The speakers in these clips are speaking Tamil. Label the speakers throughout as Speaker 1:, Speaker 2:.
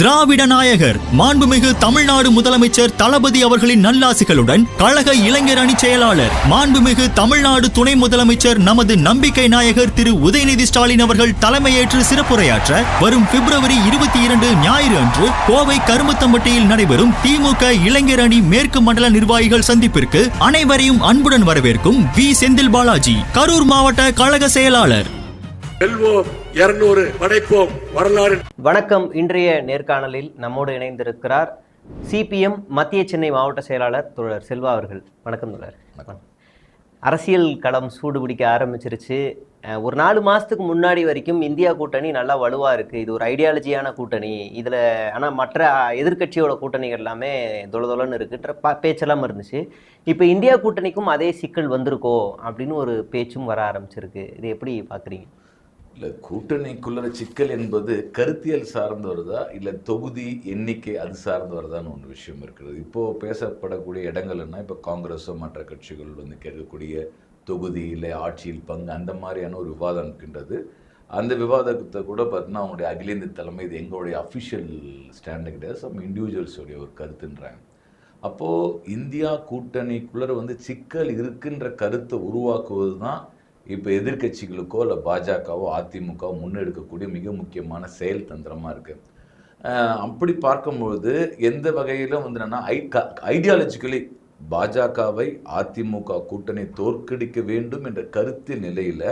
Speaker 1: திராவிட நாயகர் மாண்புமிகு தமிழ்நாடு முதலமைச்சர் தளபதி அவர்களின் நல்லாசிகளுடன் கழக இளைஞர் அணி செயலாளர் மாண்புமிகு தமிழ்நாடு துணை முதலமைச்சர் நமது நம்பிக்கை நாயகர் திரு உதயநிதி ஸ்டாலின் அவர்கள் தலைமையேற்று சிறப்புரையாற்ற வரும் பிப்ரவரி 22 ஞாயிறு அன்று கோவை கருமத்தம்பட்டியில் நடைபெறும் திமுக இளைஞர் அணி மேற்கு மண்டல நிர்வாகிகள் சந்திப்பிற்கு அனைவரையும் அன்புடன் வரவேற்கும் வி செந்தில் பாலாஜி, கரூர் மாவட்ட கழக செயலாளர்.
Speaker 2: வெல்வோம் 200 படைப்போம் வரலாறு.
Speaker 3: வணக்கம். இன்றைய நேர்காணலில் நம்மோடு இணைந்திருக்கிறார் சிபிஎம் மத்திய சென்னை மாவட்ட செயலாளர் தோழர் செல்வா அவர்கள். வணக்கம் தோழர். அரசியல் களம் சூடு பிடிக்க ஆரம்பிச்சிருச்சு. ஒரு 4 மாதத்துக்கு முன்னாடி வரைக்கும் இந்தியா கூட்டணி நல்லா வலுவாக இருக்குது. இது ஒரு ஐடியாலஜியான கூட்டணி. இதில் ஆனால் மற்ற எதிர்கட்சியோட கூட்டணிகள் எல்லாமே தொலைன்னு இருக்குன்ற பேச்செல்லாம் இருந்துச்சு. இப்போ இந்தியா கூட்டணிக்கும் அதே சிக்கல் வந்திருக்கோ அப்படின்னு ஒரு பேச்சும் வர ஆரம்பிச்சிருக்கு. இது எப்படி பார்க்குறீங்க?
Speaker 4: இல்லை, கூட்டணிக்குள்ள சிக்கல் என்பது கருத்தியல் சார்ந்து வருதா இல்லை தொகுதி எண்ணிக்கை அது சார்ந்து வருதான்னு ஒன்று விஷயம் இருக்கிறது. இப்போது பேசப்படக்கூடிய இடங்கள்னா இப்போ காங்கிரஸோ மற்ற கட்சிகள் வந்து கேட்கக்கூடிய தொகுதி இல்லை ஆட்சியில் பங்கு அந்த மாதிரியான ஒரு விவாதம் இருக்கின்றது. அந்த விவாதத்தை கூட பார்த்தீங்கன்னா அவங்களுடைய அகில இந்திய தலைமை இது எங்களுடைய அஃபிஷியல் ஸ்டாண்டு கிடையாது, சம் இண்டிவிஜுவல்ஸோடைய ஒரு கருத்துன்றாங்க. அப்போது இந்தியா கூட்டணிக்குள்ளே வந்து சிக்கல் இருக்குன்ற கருத்தை உருவாக்குவது தான் இப்போ எதிர்கட்சிகளுக்கோ இல்லை பாஜகவோ அதிமுகவோ முன்னெடுக்கக்கூடிய மிக முக்கியமான செயல் தந்திரமாக இருக்குது. அப்படி பார்க்கும்பொழுது எந்த வகையிலும் வந்து என்னென்னா ஐடியாலஜிக்கலி பாஜகவை அதிமுக கூட்டணி தோற்கடிக்க வேண்டும் என்ற கருத்து நிலையில்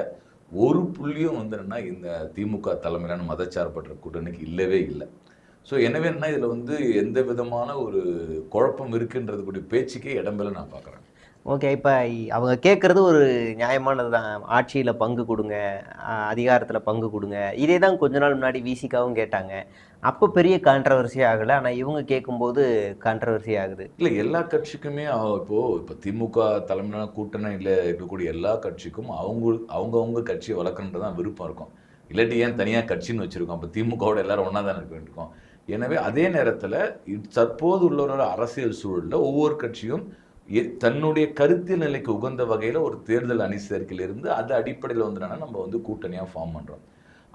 Speaker 4: ஒரு புள்ளியும் வந்து என்னென்னா இந்த திமுக தலைமையிலான மதச்சார்பற்ற கூட்டணிக்கு இல்லவே இல்லை. ஸோ எனவே என்ன இதில் வந்து எந்த விதமான ஒரு குழப்பம் இருக்குன்றது கூடிய பேச்சுக்கே இடம்பெற நான் பார்க்குறேன்.
Speaker 3: ஓகே, இப்போ அவங்க கேட்குறது ஒரு நியாயமானது தான். ஆட்சியில் பங்கு கொடுங்க, அதிகாரத்தில் பங்கு கொடுங்க. இதே தான் கொஞ்ச நாள் முன்னாடி விசிகாவும் கேட்டாங்க. அப்போ பெரிய கான்ட்ரவர்சி ஆகலை, ஆனால் இவங்க கேட்கும்போது கான்ட்ரவர்சி ஆகுது.
Speaker 4: இல்லை, எல்லா கட்சிக்குமே இப்போ திமுக தலைமையிலான கூட்டணியில் இருக்கக்கூடிய எல்லா கட்சிக்கும் அவங்கவுங்க கட்சியை வளர்க்கணுன்றது தான் விருப்பம் இருக்கும். இல்லாட்டி ஏன் தனியாக கட்சின்னு வச்சுருக்கோம்? அப்போ திமுகவோட எல்லாரும் ஒன்றா தான் இருக்க வேண்டியிருக்கோம். எனவே அதே நேரத்தில் தற்போது உள்ள ஒரு அரசியல் சூழலில் ஒவ்வொரு கட்சியும் தன்னுடைய கருத்தியல் நிலைக்கு உகந்த வகையில் ஒரு தேர்தல் அணிசேர்க்கையில் இருந்து அது அடிப்படையில் வந்து நம்ம வந்து கூட்டணியாக ஃபார்ம் பண்ணுறோம்.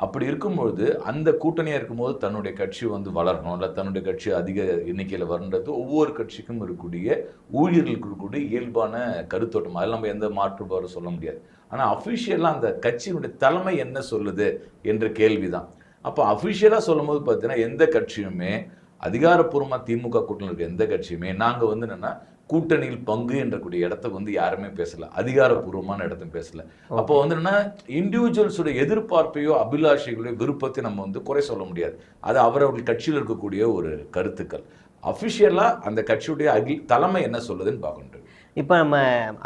Speaker 4: அப்படி இருக்கும்பொழுது அந்த கூட்டணியாக இருக்கும்போது தன்னுடைய கட்சி வந்து வளரணும், இல்லை தன்னுடைய கட்சி அதிக எண்ணிக்கையில் வரன்றது ஒவ்வொரு கட்சிக்கும் இருக்கக்கூடிய ஊழியர்களுக்கு இருக்கக்கூடிய இயல்பான கருத்தோட்டம். அதில் நம்ம எந்த மாற்றுபாடு சொல்ல முடியாது. ஆனால் அஃபிஷியலாக அந்த கட்சியினுடைய தலைமை என்ன சொல்லுது என்ற கேள்வி தான். அப்போ அஃபிஷியலாக சொல்லும் போது பார்த்தீங்கன்னா எந்த கட்சியுமே அதிகாரப்பூர்வமாக திமுக கூட்டணியில் இருக்க எந்த கட்சியுமே நாங்கள் வந்து என்னென்னா கூட்டணியில் பங்கு என்றக்கூடிய இடத்த வந்து யாருமே பேசல, அதிகாரப்பூர்வமான இடத்தையும் பேசல. அப்போ வந்து என்னன்னா இண்டிவிஜுவல்ஸோட எதிர்பார்ப்பையோ அபிலாஷைகளையோ விருப்பத்தை நம்ம வந்து குறை சொல்ல முடியாது. அது அவரவர்கள் கட்சியில் இருக்கக்கூடிய ஒரு கருத்துக்கள். அஃபிஷியலாக அந்த கட்சியுடைய தலைமை என்ன சொல்லுதுன்னு பார்க்கணும்.
Speaker 3: இப்போ நம்ம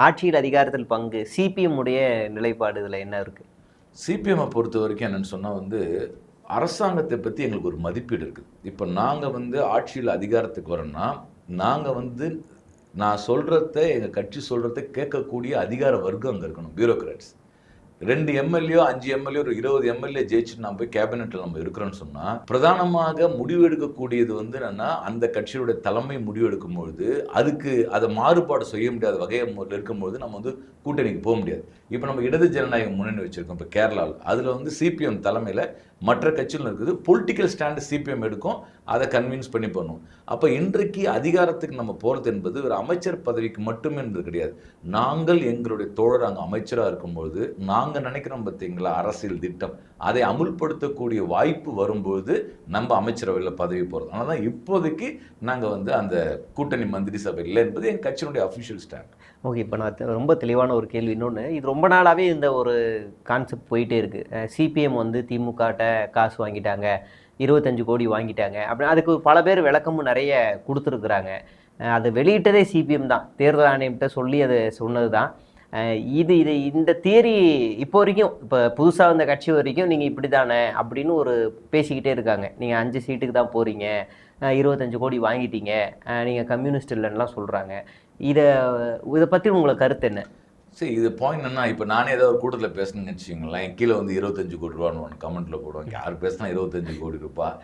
Speaker 3: ஆட்சியில் அதிகாரத்தில் பங்கு சிபிஎம் உடைய நிலைப்பாடு இதில் என்ன இருக்குது?
Speaker 4: சிபிஎம்மை பொறுத்த வரைக்கும் என்னென்னு சொன்னால் வந்து அரசாங்கத்தை பற்றி எங்களுக்கு ஒரு மதிப்பீடு இருக்குது. இப்போ நாங்கள் வந்து ஆட்சியில் அதிகாரத்துக்கு வரோம்னா நாங்கள் வந்து நான் சொல்கிறத எங்கள் கட்சி சொல்கிறத கேட்கக்கூடிய அதிகார வர்க்கம் அங்கே இருக்கணும், பியூரோக்ராட்ஸ். 2 எம்எல்ஏ 5 எம்எல்ஏ ஒரு 20 எம்எல்ஏ ஜெயிச்சுட்டு நம்ம போய் கேபினெட்டில் நம்ம இருக்கிறோன்னு சொன்னால் பிரதானமாக முடிவு எடுக்கக்கூடியது வந்து என்னென்னா அந்த கட்சியோடைய தலைமை முடிவு எடுக்கும்பொழுது அதுக்கு அதை மாறுபாடு செய்ய முடியாத வகையில் இருக்கும்பொழுது நம்ம வந்து கூட்டணிக்கு போக முடியாது. இப்போ நம்ம இடது ஜனநாயக முன்னணி வச்சுருக்கோம் இப்போ கேரளாவில். அதில் வந்து சிபிஎம் தலைமையில் மற்ற கட்சிகள் இருக்குது. பொலிட்டிக்கல் ஸ்டாண்டு சிபிஎம் எடுக்கும், அதை கன்வின்ஸ் பண்ணி பண்ணும். அப்போ இன்றைக்கு அதிகாரத்துக்கு நம்ம போகிறது என்பது ஒரு அமைச்சர் பதவிக்கு மட்டுமே என்பது கிடையாது. நாங்கள் எங்களுடைய தோழர் அங்கே அமைச்சராக இருக்கும்பொழுது நாங்கள் நினைக்கிறோம் பார்த்தீங்களா அரசியல் திட்டம், அதை அமுல்படுத்தக்கூடிய வாய்ப்பு வரும்போது நம்ம அமைச்சரவையில் பதவி போகிறது. அதனால தான் இப்போதைக்கு நாங்கள் வந்து அந்த கூட்டணி மந்திரி சபை இல்லை என்பது எங்கள் கட்சியினுடைய அஃபிஷியல் ஸ்டாண்ட்.
Speaker 3: ஓகே, இப்போ நான் ரொம்ப தெளிவான ஒரு கேள்வி. இன்னொன்று, இது ரொம்ப நாளாகவே இந்த ஒரு கான்செப்ட் போயிட்டே இருக்குது. சிபிஎம் வந்து திமுகட்ட காசு வாங்கிட்டாங்க, 25 கோடி வாங்கிட்டாங்க அப்படின்னு அதுக்கு பல பேர் விளக்கமும் நிறைய கொடுத்துருக்குறாங்க. அது வெளியிட்டதே சிபிஎம் தான், தேர்தல் ஆணையம்கிட்ட சொல்லி அதை சொன்னது தான். இந்த தியரி இப்போ வரைக்கும், இப்போ புதுசாக வந்த கட்சி வரைக்கும் நீங்கள் இப்படி தானே அப்படின்னு ஒரு பேசிக்கிட்டே இருக்காங்க. நீங்கள் 5 சீட்டுக்கு தான் போகிறீங்க, 25 கோடி வாங்கிட்டீங்க, நீங்கள் கம்யூனிஸ்ட் இல்லைன்னுலாம் சொல்கிறாங்க. இதை பற்றி உங்களை கருத்து என்ன?
Speaker 4: சரி, இது பாயிண்ட் என்ன, இப்போ நானே ஏதாவது ஒரு கூட்டத்தில் பேசணும்னு வச்சுக்கோங்களேன், கீழே வந்து 25 கோடி ரூபான்னு ஒன்று கமெண்ட்டில் போடுவாங்க. யார் பேசினா 25 கோடி ரூபாய்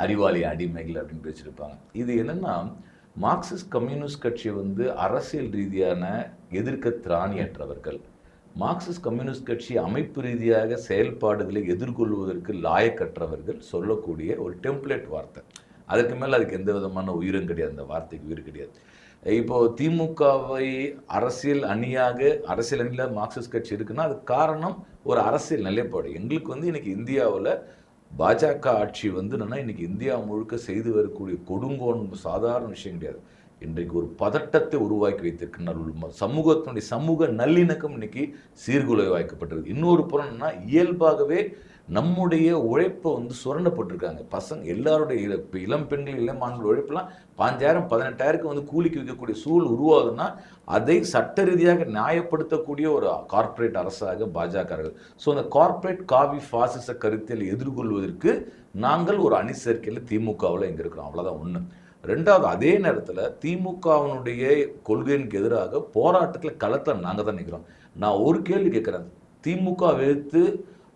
Speaker 4: அறிவாளி அடிமைகள் அப்படின்னு பேசியிருப்பாங்க. இது என்னென்னா மார்க்சிஸ்ட் கம்யூனிஸ்ட் கட்சியை வந்து அரசியல் ரீதியான எதிர்க்க திராணியற்றவர்கள், மார்க்சிஸ்ட் கம்யூனிஸ்ட் கட்சி அமைப்பு ரீதியாக செயல்பாடுகளை எதிர்கொள்வதற்கு லாயக்கற்றவர்கள் சொல்லக்கூடிய ஒரு டெம்ப்ளேட் வார்த்தை. அதுக்கு மேலே அதுக்கு எந்த விதமான உயிரும் கிடையாது, அந்த வார்த்தைக்கு உயிர் கிடையாது. இப்போ திமுகவை அரசியல் அணியில் மார்க்சிஸ்ட் கட்சி இருக்குன்னா அது காரணம் ஒரு அரசியல் நிலைப்பாடு. எங்களுக்கு வந்து இன்னைக்கு இந்தியாவில் பாஜக ஆட்சி வந்து என்னன்னா இன்னைக்கு இந்தியா முழுக்க செய்து வரக்கூடிய கொடுங்கோன் சாதாரண விஷயம் கிடையாது. இன்றைக்கு ஒரு பதட்டத்தை உருவாக்கி வைத்திருக்கின்ற சமூகத்தினுடைய சமூக நல்லிணக்கம் இன்னைக்கு சீர்குலைவாக்கப்பட்டிருக்கு. இன்னொரு புறம் என்னன்னா இயல்பாகவே நம்முடைய உழைப்பை வந்து சுரண்டப்பட்டிருக்காங்க. பசங்க எல்லாருடைய இளம் பெண்கள் இளமான்கள் உழைப்பெல்லாம் 5,000 18,000 வந்து கூலிக்கு வைக்கக்கூடிய சூழல் உருவாகுதுன்னா அதை சட்ட ரீதியாக நியாயப்படுத்தக்கூடிய ஒரு கார்ப்பரேட் அரசாக பாஜக. ஸோ அந்த கார்ப்பரேட் காவி பாசிச கருத்தியலை எதிர்கொள்வதற்கு நாங்கள் ஒரு அணி சேர்க்கையில் திமுகவில் எங்கே இருக்கிறோம், அவ்வளோதான் ஒன்று. ரெண்டாவது, அதே நேரத்தில் திமுகவினுடைய கொள்கைக்கு எதிராக போராட்டத்தில் களத்தில் நாங்கள் தான் நிற்கிறோம். நான் ஒரு கேள்வி கேட்குறேன், திமுக எதிர்த்து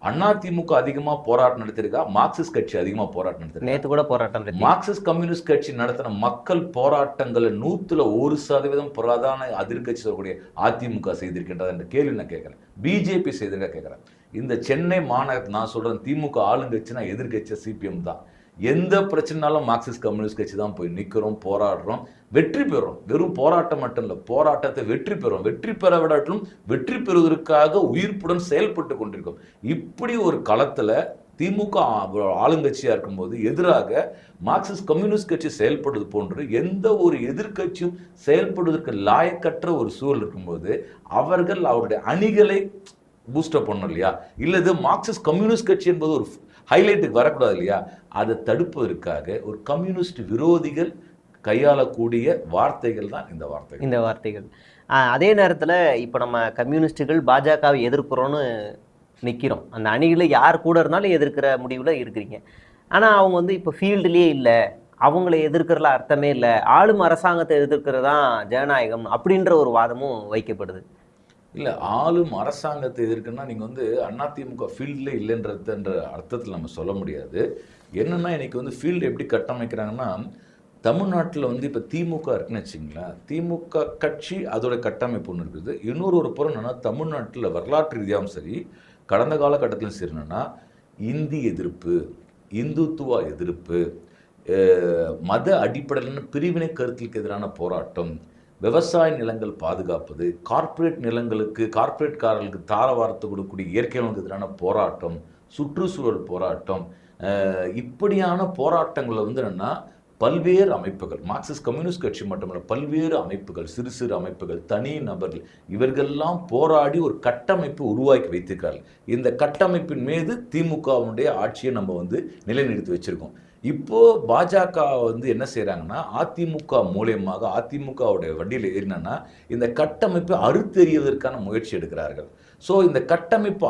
Speaker 4: அதிமுக அதிகமாக போராட்டம் நடத்திருக்கா, மார்க்சிஸ்ட் கட்சி அதிகமாக போராட்டம் நடத்திருக்கா?
Speaker 3: நேற்று கூட போராட்டம்.
Speaker 4: மார்க்சிஸ்ட் கம்யூனிஸ்ட் கட்சி நடத்தின மக்கள் போராட்டங்களை 100% பிரதான எதிர்கட்சி சொல்லக்கூடிய அதிமுக செய்திருக்கின்றது என்ற கேள்வி நான் கேட்குறேன். பிஜேபி செய்திருக்கா கேட்குறேன். இந்த சென்னை மாநகரத்தை நான் சொல்கிறேன், திமுக ஆளுங்கட்சினா எதிர்கட்சி சிபிஎம் தான். எந்த பிரச்சனைனாலும் மார்க்சிஸ்ட் கம்யூனிஸ்ட் கட்சி தான் போய் நிற்கிறோம், போராடுறோம், வெற்றி பெறுறோம். வெறும் போராட்டம் மட்டும் இல்லை, போராட்டத்தை வெற்றி பெறும். வெற்றி பெற விடாட்டிலும் வெற்றி பெறுவதற்காக உயிர்ப்புடன் செயல்பட்டு கொண்டிருக்கோம். இப்படி ஒரு களத்தில் திமுக ஆளுங்கட்சியாக இருக்கும்போது எதிராக மார்க்சிஸ்ட் கம்யூனிஸ்ட் கட்சி செயல்படுவது போன்று எந்த ஒரு எதிர்கட்சியும் செயல்படுவதற்கு லாயக்கற்ற ஒரு சூழல் இருக்கும்போது அவர்கள் அவருடைய அணிகளை பூஸ்டப் பண்ணணும் இல்லையா? இல்லது மார்க்சிஸ்ட் கம்யூனிஸ்ட் கட்சி என்பது ஒரு ஹைலைட்டுக்கு வரக்கூடாது இல்லையா? அதை தடுப்பதற்காக ஒரு கம்யூனிஸ்ட் விரோதிகள் கையாளக்கூடிய வார்த்தைகள் தான் இந்த வார்த்தைகள்.
Speaker 3: அதே நேரத்தில் இப்போ நம்ம கம்யூனிஸ்டுகள் பாஜகவை எதிர்க்கிறோன்னு நிற்கிறோம். அந்த அணிகளில் யார் கூட இருந்தாலும் எதிர்க்கிற முடிவில் இருக்கிறீங்க. ஆனால் அவங்க வந்து இப்போ ஃபீல்டுலேயே இல்லை, அவங்கள எதிர்க்கிறதுல அர்த்தமே இல்லை, ஆளும் அரசாங்கத்தை எதிர்க்கிறதான் ஜனநாயகம் அப்படின்ற ஒரு வாதமும் வைக்கப்படுது.
Speaker 4: இல்லை, ஆளும் அரசாங்கத்தை எதிர்க்குன்னா நீங்கள் வந்து அதிமுக ஃபீல்டில் இல்லைன்றதுன்ற அர்த்தத்தில் நம்ம சொல்ல முடியாது. என்னென்னா இன்றைக்கி வந்து ஃபீல்டு எப்படி கட்டமைக்கிறாங்கன்னா, தமிழ்நாட்டில் வந்து இப்போ திமுக இருக்குன்னு வச்சிங்களேன், திமுக கட்சி அதோட கட்டமைப்பு ஒன்று இருக்குது. இன்னொரு புறம் என்னென்னா தமிழ்நாட்டில் வரலாற்று ரீதியாகவும் சரி கடந்த காலகட்டத்திலும் சரி என்னென்னா இந்தி எதிர்ப்பு, இந்துத்துவ எதிர்ப்பு, மத அடிப்படையிலான பிரிவினை கருத்துக்கு எதிரான போராட்டம், விவசாய நிலங்கள் பாதுகாப்பது, கார்ப்பரேட்காரர்களுக்கு தாரவாரத்தை கொடுக்கக்கூடிய இயற்கை வளங்களுக்கு எதிரான போராட்டம், சுற்றுச்சூழல் போராட்டம், இப்படியான போராட்டங்களில் வந்து என்னென்னா பல்வேறு அமைப்புகள், மார்க்சிஸ்ட் கம்யூனிஸ்ட் கட்சி மட்டுமல்ல பல்வேறு அமைப்புகள், சிறு சிறு அமைப்புகள், தனி நபர்கள் இவர்கள்லாம் போராடி ஒரு கட்டமைப்பு உருவாக்கி வைத்திருக்கிறார்கள். இந்த கட்டமைப்பின் மீது திமுகவுடைய ஆட்சியை நம்ம வந்து நிலைநிறுத்தி வச்சிருக்கோம். இப்போ பாஜக வந்து என்ன செய்யறாங்கன்னா அதிமுக மூலியமாக அதிமுகவுடைய வண்டியில் ஏறினா இந்த கட்டமைப்பை அறுத்தெறிவதற்கான முயற்சி எடுக்கிறார்கள். ஸோ இந்த கட்டமைப்பு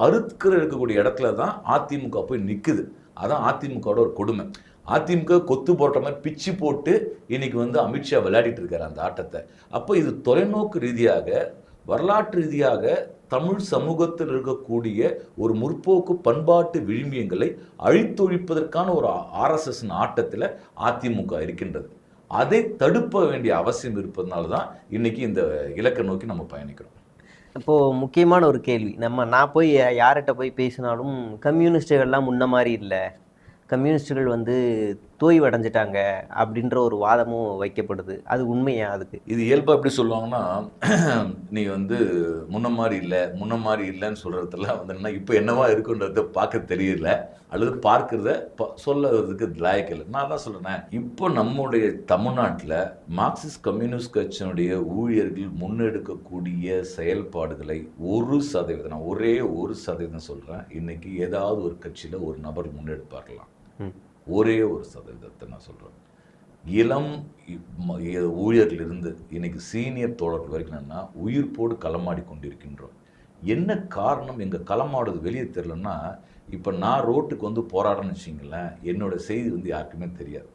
Speaker 4: இருக்கக்கூடிய இடத்துல தான் அதிமுக போய் நிற்குது. அதான் அதிமுகவோட ஒரு கொடுமை. அதிமுக கொத்து போட்ட மாதிரி பிச்சு போட்டு இன்னைக்கு வந்து அமித்ஷா விளையாடிட்டு இருக்காரு அந்த ஆட்டத்தை. அப்போ இது தொலைநோக்கு ரீதியாக வரலாற்று ரீதியாக தமிழ் சமூகத்தில் இருக்கக்கூடிய ஒரு முற்போக்கு பண்பாட்டு விழுமியங்களை அழித்தொழிப்பதற்கான ஒரு RSS ஆட்டத்தில் அதிமுக இருக்கின்றது. அதை தடுப்ப வேண்டிய அவசியம் இருப்பதனால தான் இன்னைக்கு இந்த இலக்கை நோக்கி நம்ம பயணிக்கிறோம்.
Speaker 3: இப்போது முக்கியமான ஒரு கேள்வி, நான் போய் யார்கிட்ட போய் பேசினாலும் கம்யூனிஸ்டுகள்லாம் முன்ன மாதிரி இல்லை, கம்யூனிஸ்டுகள் வந்து தோய்வடைஞ்சிட்டாங்க அப்படின்ற ஒரு வாதமும் வைக்கப்படுது. அது உண்மையா? அதுக்கு
Speaker 4: இது இயல்பாக எப்படி சொல்லுவாங்கன்னா, நீ வந்து முன்ன மாதிரி இல்லைன்னு சொல்கிறதுலாம் வந்து என்ன இப்போ என்னவா இருக்குன்றத பார்க்க தெரியல, அல்லது பார்க்குறத சொல்லுறதுக்கு லாயக்கில்லை. நான் தான் சொல்கிறேன், இப்போ நம்முடைய தமிழ்நாட்டில் மார்க்சிஸ்ட் கம்யூனிஸ்ட் கட்சியினுடைய ஊழியர்கள் முன்னெடுக்கக்கூடிய செயல்பாடுகளை 1%, நான் ஒரே 1% சொல்கிறேன், இன்னைக்கு ஏதாவது ஒரு கட்சியில் ஒரு நபர் முன்னெடுப்பார்களாம். ஒரே 1% நான் சொல்கிறேன். இளம் ஊழியர்களிருந்து இன்னைக்கு சீனியர் தோழர்கள் வரைக்கும் என்னன்னா உயிர்ப்போடு களமாடி கொண்டிருக்கின்றோம். என்ன காரணம்? எங்கள் களமாடுறது வெளியே தெரியலன்னா, இப்போ நான் ரோட்டுக்கு வந்து போராடணும்னு வச்சிங்களேன், என்னோட செய்தி வந்து யாருக்குமே தெரியாது.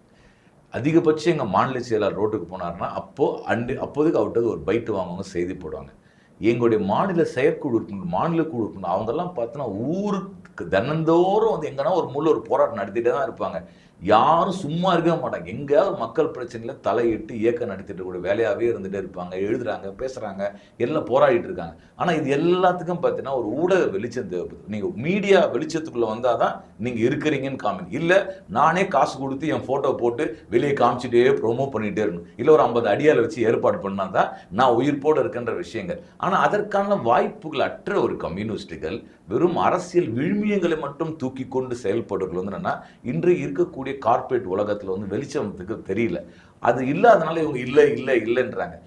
Speaker 4: அதிகபட்சம் எங்கள் மாநில செயலாளர் ரோட்டுக்கு போனார்னா அப்போதைக்கு அவர்கிட்ட ஒரு பைட்டு வாங்குவாங்க, செய்தி போடுவாங்க. எங்களுடைய மாநில செயற்குழு இருக்கணும், மாநில குழு இருக்கணும், அவங்கெல்லாம் பார்த்தோன்னா ஊருக்கு தினந்தோறும் வந்து எங்கன்னா ஒரு போராட்டம் நடத்திட்டே தான் இருப்பாங்க. யாரும் சும்மா இருக்க மாட்டாங்க. எங்கேயாவது மக்கள் பிரச்சனையில தலையிட்டு இயக்கம் நடத்திட்டு கூட வேலையாகவே இருந்துகிட்டே இருப்பாங்க, எழுதுறாங்க, பேசுகிறாங்க, எல்லாம் போராடிட்டு இருக்காங்க. ஆனால் இது எல்லாத்துக்கும் பார்த்தீங்கன்னா ஒரு ஊடக வெளிச்சம் தேவைப்படுது. நீங்கள் மீடியா வெளிச்சத்துக்குள்ளே வந்தால் தான் நீங்கள் இருக்கிறீங்கன்னு காமிங்க. இல்லை நானே காசு கொடுத்து என் ஃபோட்டோ போட்டு வெளியே காமிச்சிட்டே ப்ரொமோட் பண்ணிகிட்டே இருக்கணும், இல்லை ஒரு 50 அடியால் வச்சு ஏற்பாடு பண்ணால் தான் நான் உயிர்ப்போடு இருக்கின்ற விஷயங்கள். ஆனால் அதற்கான வாய்ப்புகள் அற்ற ஒரு கம்யூனிஸ்டுகள் வெறும் அரசியல் விழுமியங்களை மட்டும் தூக்கி கொண்டு செயல்படுறது வந்து என்னன்னா இன்று இருக்கக்கூடிய கார்ப்பரேட் உலகத்தில் வந்து வெளிச்சத்துக்கு தெரியல. அது இல்லாதனால இவங்க இல்லை இல்லை இல்லைன்றாங்க.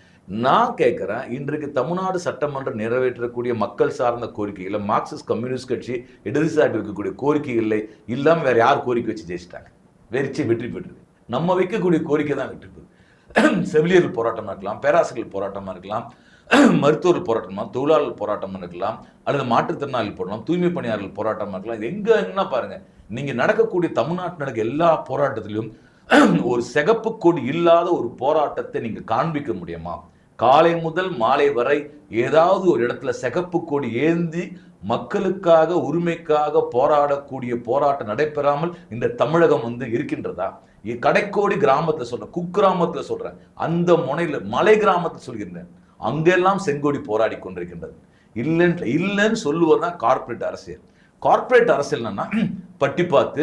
Speaker 4: நான் கேட்குறேன், இன்றைக்கு தமிழ்நாடு சட்டமன்றம் நிறைவேற்றக்கூடிய மக்கள் சார்ந்த கோரிக்கைகளை மார்க்சிஸ்ட் கம்யூனிஸ்ட் கட்சி இடதுசாரி வைக்கக்கூடிய கோரிக்கைகளை இல்லாமல் வேற யார் கோரிக்கை வச்சு ஜெயிச்சிட்டாங்க? வெற்றி பெற்றிருக்கு. நம்ம வைக்கக்கூடிய கோரிக்கை தான் வெற்றி பெறுது. செவிலியர்கள் போராட்டமாக இருக்கலாம், பேராசிரியர்கள் போராட்டமாக இருக்கலாம், மருத்துவர்கள் போராட்டமா, தொழிலாளர்கள் போராட்டமா இருக்கலாம், அல்லது மாற்றுத்திறனாளிகள் போராட்டம், தூய்மை பணியாளர்கள் போராட்டமா இருக்கலாம். இது எங்கன்னா பாருங்க, நீங்க நடக்கக்கூடிய தமிழ்நாட்டில் நடக்க எல்லா போராட்டத்திலும் ஒரு சிகப்பு கொடி இல்லாத ஒரு போராட்டத்தை நீங்க காண்பிக்க முடியுமா? காலை முதல் மாலை வரை ஏதாவது ஒரு இடத்துல சிகப்பு கொடி ஏந்தி மக்களுக்காக உரிமைக்காக போராடக்கூடிய போராட்டம் நடைபெறாமல் இந்த தமிழகம் வந்து இருக்கின்றதா? கடைக்கோடி கிராமத்துல சொல்றேன், குக்கிராமத்துல சொல்றேன், அந்த முனையில மலை கிராமத்தில் சொல்கின்றேன், அங்கெல்லாம் செங்கோடி போராடி கொண்டிருக்கின்றது. இல்லைன்னு சொல்லுவதுதான் கார்ப்பரேட் அரசியல். கார்ப்பரேட் அரசியல் என்னன்னா பட்டி பார்த்து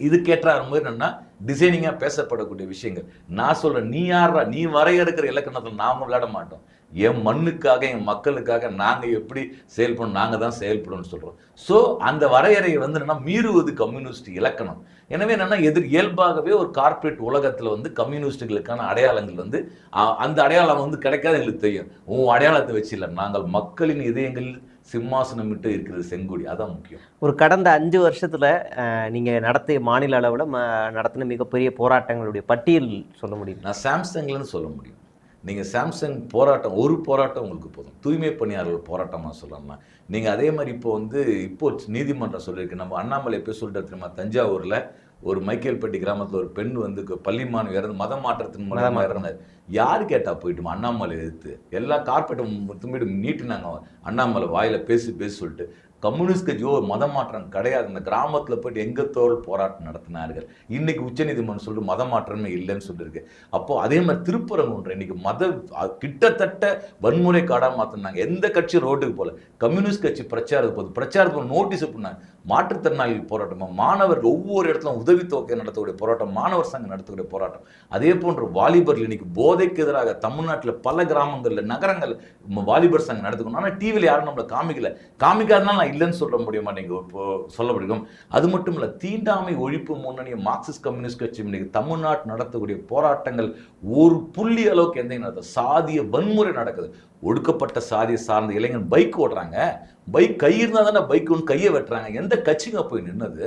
Speaker 4: இது கேட்டார் மாதிரி என்னன்னா டிசைனிங்கா பேசப்படக்கூடிய விஷயங்கள். நான் சொல்றேன், நீ யாரா, நீ வரையறுக்கிற இலக்கணத்தில் நாம விளையாட மாட்டோம். என் மண்ணுக்காக என் மக்களுக்காக நாங்க எப்படி செயல்படணும், நாங்க தான் செயல்படணும்னு சொல்றோம். ஸோ அந்த வரையறையை வந்து என்னன்னா மீறுவது கம்யூனிஸ்ட் இலக்கணம். எனவே என்னன்னா இயல்பாகவே ஒரு கார்ப்பரேட் உலகத்துல வந்து கம்யூனிஸ்டுகளுக்கான அடையாளங்கள் வந்து அந்த அடையாளம் வந்து கிடைக்காது. எங்களுக்கு தெரியும், உன் அடையாளத்தை வச்சு இல்லை, நாங்கள் மக்களின் இதயங்களில் சிம்மாசனம் விட்டு இருக்கிறது செங்கோடி, அதான் முக்கியம்.
Speaker 3: ஒரு கடந்த 5 வருஷத்துல நீங்க நடத்திய மாநில அளவில் நடத்தின மிகப்பெரிய போராட்டங்களுடைய பட்டியல் சொல்ல முடியும்?
Speaker 4: நான் சாம்சங்லன்னு சொல்ல முடியும். நீங்கள் சாம்சங் போராட்டம், ஒரு போராட்டம் உங்களுக்கு போதும். தூய்மை பணியாளர்கள் போராட்டமாக சொல்லலாம். நீங்கள் அதே மாதிரி இப்போ நீதிமன்றம் சொல்லியிருக்கு. நம்ம அண்ணாமலை போய் சொல்லிட்டு தெரியுமா, தஞ்சாவூரில் ஒரு மைக்கேல்பட்டி கிராமத்தில் ஒரு பெண் வந்து பள்ளி மாணவி இறந்து மத மாற்றத்தின் மூலமாக இறந்தார். யார் கேட்டா போயிட்டுமா அண்ணாமலை எதிர்த்து எல்லா கார்பரேட்டும் நீட்டினாங்க. அண்ணாமலை வாயில பேசி சொல்லிட்டு கம்யூனிஸ்ட் கட்சியோ மத மாற்றம் கிடையாது, இந்த கிராமத்தில் போயிட்டு எங்கத்தோடு போராட்டம் நடத்தினார்கள். இன்னைக்கு உச்சநீதிமன்றம் சொல்லிட்டு மத மாற்றமே இல்லைன்னு சொல்லியிருக்கு. அப்போ அதே மாதிரி திருப்பரங்குன்றம் இன்னைக்கு கிட்டத்தட்ட வன்முறை காடாக மாற்றினாங்க. எந்த கட்சி ரோட்டுக்கு போல, கம்யூனிஸ்ட் கட்சி பிரச்சாரத்துக்கு நோட்டீஸ் பண்ணாங்க. மாற்றுத்திறனாளிகள் போராட்டமா, மாணவர்கள் ஒவ்வொரு இடத்துல உதவித்தொகை நடத்தக்கூடிய போராட்டம், மாணவர் சங்கம் நடத்தக்கூடிய போராட்டம். அதே போன்ற வாலிபர்கள் இன்னைக்கு போதைக்கு எதிராக தமிழ்நாட்டில் பல கிராமங்களில் நகரங்கள் வாலிபர் சங்கம் நடத்துக்கணும். ஆனால் டிவியில் யாரும் நம்மளை காமிக்காதனால நான் இல்லைன்னு சொல்ல முடியுமா? நீங்கள் இப்போ சொல்ல முடியும். அது மட்டும் இல்லை, தீண்டாமை ஒழிப்பு முன்னணி மார்க்சிஸ்ட் கம்யூனிஸ்ட் கட்சி இன்னைக்கு தமிழ்நாட்டு நடத்தக்கூடிய போராட்டங்கள் ஒரு புள்ளி அளவுக்கு எந்த நடக்குது? சாதிய வன்முறை நடக்குது. ஒடுக்கப்பட்ட சாதியை சார்ந்த இளைஞர் பைக் ஓடுறாங்க, பைக் கை இருந்தால் தானே பைக் ஒன்று கையை வெட்டுறாங்க. எந்த கட்சிங்க போய் நின்னது?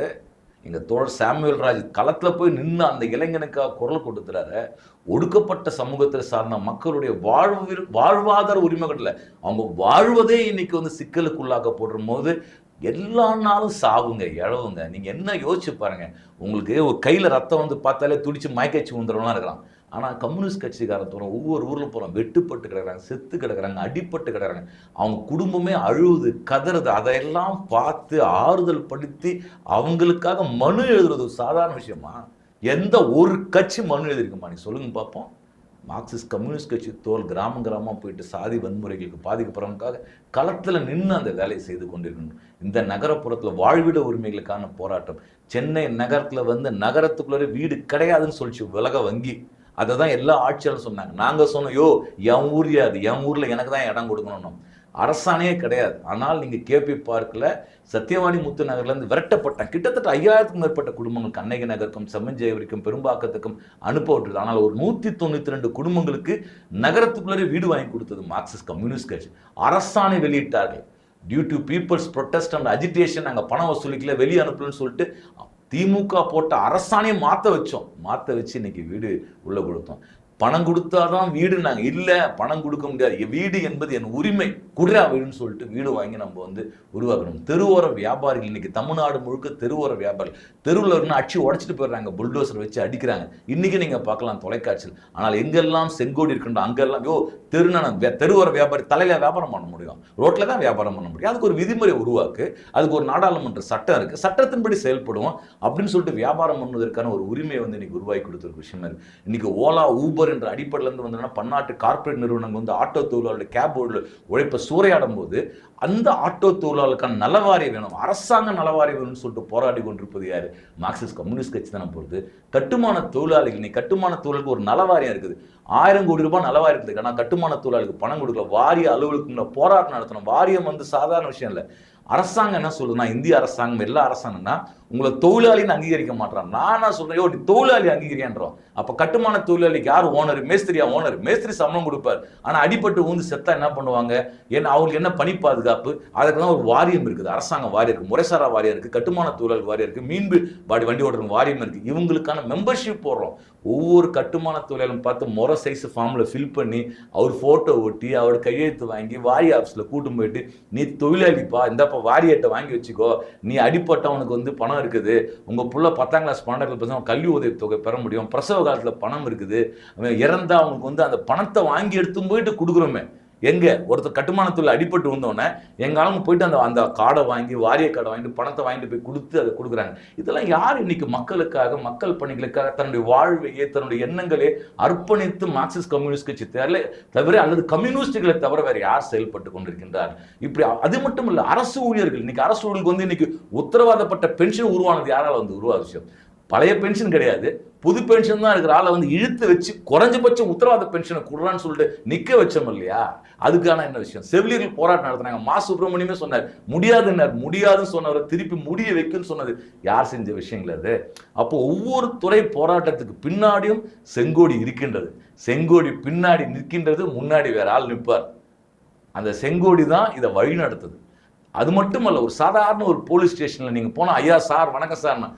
Speaker 4: எங்கள் தோழர் சாமுவேல் ராஜ் களத்தில் போய் நின்று அந்த இளைஞனுக்காக குரல் கொடுத்துறாரு. ஒடுக்கப்பட்ட சமூகத்தை சார்ந்த மக்களுடைய வாழ்வாதார உரிமைகள்ல அவங்க வாழ்வதே இன்னைக்கு வந்து சிக்கலுக்குள்ளாக்கப்படுற போது எல்லா நாளும் சாவுங்க, இழவுங்க. நீங்கள் என்ன யோசிச்சு பாருங்க. உங்களுக்கு ஒரு கையில் ரத்தம் வந்து பார்த்தாலே துடிச்சு மயக்கச்சி வந்துடும்லாம் இருக்கலாம். ஆனால் கம்யூனிஸ்ட் கட்சிக்காரன் போகிறோம், ஒவ்வொரு ஊரில் போகிறோம், வெட்டுப்பட்டு கிடக்குறாங்க, செத்து கிடக்குறாங்க, அடிப்பட்டு கிடக்குறாங்க. அவங்க குடும்பமே அழுவுது, கதறுது. அதையெல்லாம் பார்த்து ஆறுதல் படுத்தி அவங்களுக்காக மனு எழுதுறது சாதாரண விஷயமா? எந்த ஒரு கட்சி மனு எழுதிருக்குமா? நீ சொல்லுங்க பார்ப்போம். மார்க்சிஸ்ட் கம்யூனிஸ்ட் கட்சி கிராமமாக போயிட்டு சாதி வன்முறைகளுக்கு பாதிக்கப்படுறவங்களுக்காக களத்தில் நின்று அந்த வேலையை செய்து கொண்டிருக்கணும். இந்த நகரப்புறத்தில் வாழ்விட உரிமைகளுக்கான போராட்டம். சென்னை நகரத்தில் வந்து நகரத்துக்குள்ளே வீடு கிடையாதுன்னு சொல்லிச்சு உலக வங்கி. அதை தான் எல்லா ஆட்சியாளரும் சொன்னாங்க. நாங்கள் சொன்னோம், என் ஊர்யா, அது என் ஊரில் எனக்கு தான் இடம் கொடுக்கணும். அரசாணையே கிடையாது. ஆனால் நீங்கள் கேபி பார்க்கில் சத்தியவாணி முத்து நகர்லேருந்து விரட்டப்பட்டாங்க. கிட்டத்தட்ட 5000க்கும் மேற்பட்ட குடும்பங்கள் கண்ணகி நகருக்கும் செம்மஞ்சேவரிக்கும் பெரும்பாக்கத்துக்கும் அனுப்ப விட்டுருது. ஆனால் ஒரு 192 குடும்பங்களுக்கு நகரத்துக்குள்ளே வீடு வாங்கி கொடுத்தது மார்க்சிஸ்ட் கம்யூனிஸ்ட் கட்சி. அரசாணை வெளியிட்டார்கள். Due to people's protest and agitation நாங்கள் பணம் வசூலிக்கல, வெளியே அனுப்பலன்னு சொல்லிட்டு திமுக போட்ட அரசாணையை மாற்ற வச்சு இன்னைக்கு வீடு உள்ள கொடுத்தோம். பணம் கொடுத்தாதான் வீடு. நாங்கள் இல்லை, பணம் கொடுக்க முடியாது, வீடு என்பது என் உரிமை, குடிரா வீடுன்னு சொல்லிட்டு வீடு வாங்கி நம்ம வந்து உருவாக்கணும். தெருவோர வியாபாரிகள் இன்னைக்கு தமிழ்நாடு முழுக்க தெருவோர வியாபாரிகள் தெருவில் இருந்து அடிச்சு உடச்சிட்டு போயிடுறாங்க, புல்டோசர் வச்சு அடிக்கிறாங்க. இன்னைக்கு நீங்க பார்க்கலாம் தொலைக்காட்சியில். ஆனால் எங்கெல்லாம் செங்கோடி இருக்கின்ற அங்கெல்லாம் தெருவோர வியாபாரி தலையில வியாபாரம் பண்ண முடியும், ரோட்ல தான் வியாபாரம் பண்ண முடியும். அதுக்கு ஒரு விதிமுறை உருவாக்கு, அதுக்கு ஒரு நாடாளுமன்ற சட்டம் இருக்கு, சட்டத்தின்படி செயல்படுவோம் அப்படின்னு சொல்லிட்டு வியாபாரம் பண்ணுவதற்கான ஒரு உரிமையை வந்து இன்னைக்கு உருவாக்கி கொடுத்துருக்க விஷயம் இருக்கு. இன்னைக்கு ஓலா ஊபர் என்ற அடிப்படையில இருந்து வந்து பன்னாட்டு கார்பரேட் நிறுவனங்கள் வந்து ஆட்டோ தொழிலாளர்கள் கேப் உழைப்பை சூறையாடும் போது அந்த ஆட்டோ தொழிலாளருக்கான நலவாரியம் வேணும், அரசாங்க நலவாரியம் வேணும்னு சொல்லிட்டு போராடி கொண்டிருப்பது யாரு? மார்க்சிஸ்ட் கம்யூனிஸ்ட் கட்சி தானே பொறுத்து. கட்டுமான தொழிலாளிகள், நீ கட்டுமான தொழிலுக்கு ஒரு நலவாரியம் இருக்குது, 1000 கோடி ரூபாய் நலவாரியம் இருக்குது. ஆனால் கட்டுமான தொழிலாளிக்கு பணம் கொடுக்கல, வாரிய அலுவலுக்கு போராட்டம் நடத்தணும். வாரியம் வந்து சாதாரண விஷயம் இல்லை. அரசாங்கம் என்ன சொல்லுதுன்னா, இந்திய அரசாங்கம் எல்லா அரசாங்கம்னா உங்களை தொழிலாளின்னு அங்கீகரிக்க மாட்டான். நானா சொல்றேன், நீ தொழிலாளி அங்கீகரியான்றோம். அப்ப கட்டுமான தொழிலாளிக்கு யார் ஓனர்? மேஸ்திரியா ஓனர்? மேஸ்திரி சம்பளம் கொடுப்பார். ஆனா அடிபட்டு ஊந்து செத்தா என்ன பண்ணுவாங்க? ஏன்னா அவங்களுக்கு என்ன பணி பாதுகாப்பு? அதுக்குதான் ஒரு வாரியம் இருக்குது, அரசாங்க வாரியம் இருக்கு, முறைசாரா வாரியம் இருக்கு, கட்டுமான தொழிலாளி வாரியம் இருக்கு, மீன்பு வண்டி ஓட்டுற வாரியம் இருக்கு. இவங்களுக்கான மெம்பர்ஷிப் போடுறோம். ஒவ்வொரு கட்டுமான தொழிலாளரும் பார்த்து முறை சைஸ் ஃபார்ம்ல ஃபில் பண்ணி அவர் போட்டோ ஒட்டி அவர் கையெழுத்து வாங்கி வாரிய ஆஃபீஸ்ல கூட்டும் போயிட்டு, நீ தொழிலாளிப்பா, இந்தப்பா வாரியத்தை வாங்கி வச்சுக்கோ, நீ அடிப்பட்டவனுக்கு வந்து பணம் இருக்குது, உங்க புள்ள 10ஆம் கிளாஸ் 12ஆம் கிளாஸ் கல்வி உதவி தொகை பெற முடியும், பிரசவ காலத்துல பணம் இருக்குது, இறந்தா அவனுக்கு வந்து அந்த பணத்தை வாங்கி எடுத்து போயிட்டு கொடுக்குறோமே. எங்க ஒருத்தர் கட்டுமானத்துல அடிபட்டு வந்தோடனே எங்காலும் போயிட்டு அந்த காடை வாங்கி, வாரிய காடை வாங்கிட்டு பணத்தை வாங்கிட்டு போய் கொடுத்து அதை கொடுக்குறாங்க. இதெல்லாம் யார் இன்னைக்கு மக்களுக்காக, மக்கள் பணிகளுக்காக தன்னுடைய வாழ்வையே தன்னுடைய எண்ணங்களே அர்ப்பணித்து மார்க்சிஸ்ட் கம்யூனிஸ்ட் கட்சி தவிர அல்லது கம்யூனிஸ்டுகளை தவிர வேற யார் செயல்பட்டு கொண்டிருக்கின்றார்? இப்படி அது மட்டும் இல்ல, அரசு ஊழியர்கள் இன்னைக்கு அரசு ஊழியர்களுக்கு வந்து இன்னைக்கு உத்தரவாதப்பட்ட பென்ஷன் உருவானது யாரால வந்து உருவாத விஷயம்? பழைய பென்ஷன் கிடையாது, புது பென்ஷன் தான் இருக்கிற ஆளை வந்து இழுத்து வச்சு குறைஞ்சபட்சம் உத்தரவாத பென்ஷனை கொடுறான்னு சொல்லிட்டு நிக்க வச்சோம் இல்லையா? அதுக்கான என்ன விஷயம்? செவிலியர்கள் போராட்டம் நடத்தினாங்க. மா சுப்பிரமணியமே சொன்னார், முடியாதுன்னு சொன்னவரை திருப்பி முடிய வைக்குன்னு சொன்னது யார் செஞ்ச விஷயங்கள் அது? அப்போ ஒவ்வொரு துறை போராட்டத்துக்கு பின்னாடியும் செங்கோடி இருக்கின்றது. செங்கோடி பின்னாடி நிற்கின்றது, முன்னாடி வேற ஆள் நிற்பார். அந்த செங்கோடி தான் இதை வழி நடத்துது. அது மட்டுமல்ல, ஒரு சாதாரண ஒரு போலீஸ் ஸ்டேஷன்ல நீங்க போனா, ஐயா சார் வணக்கம் சார்னா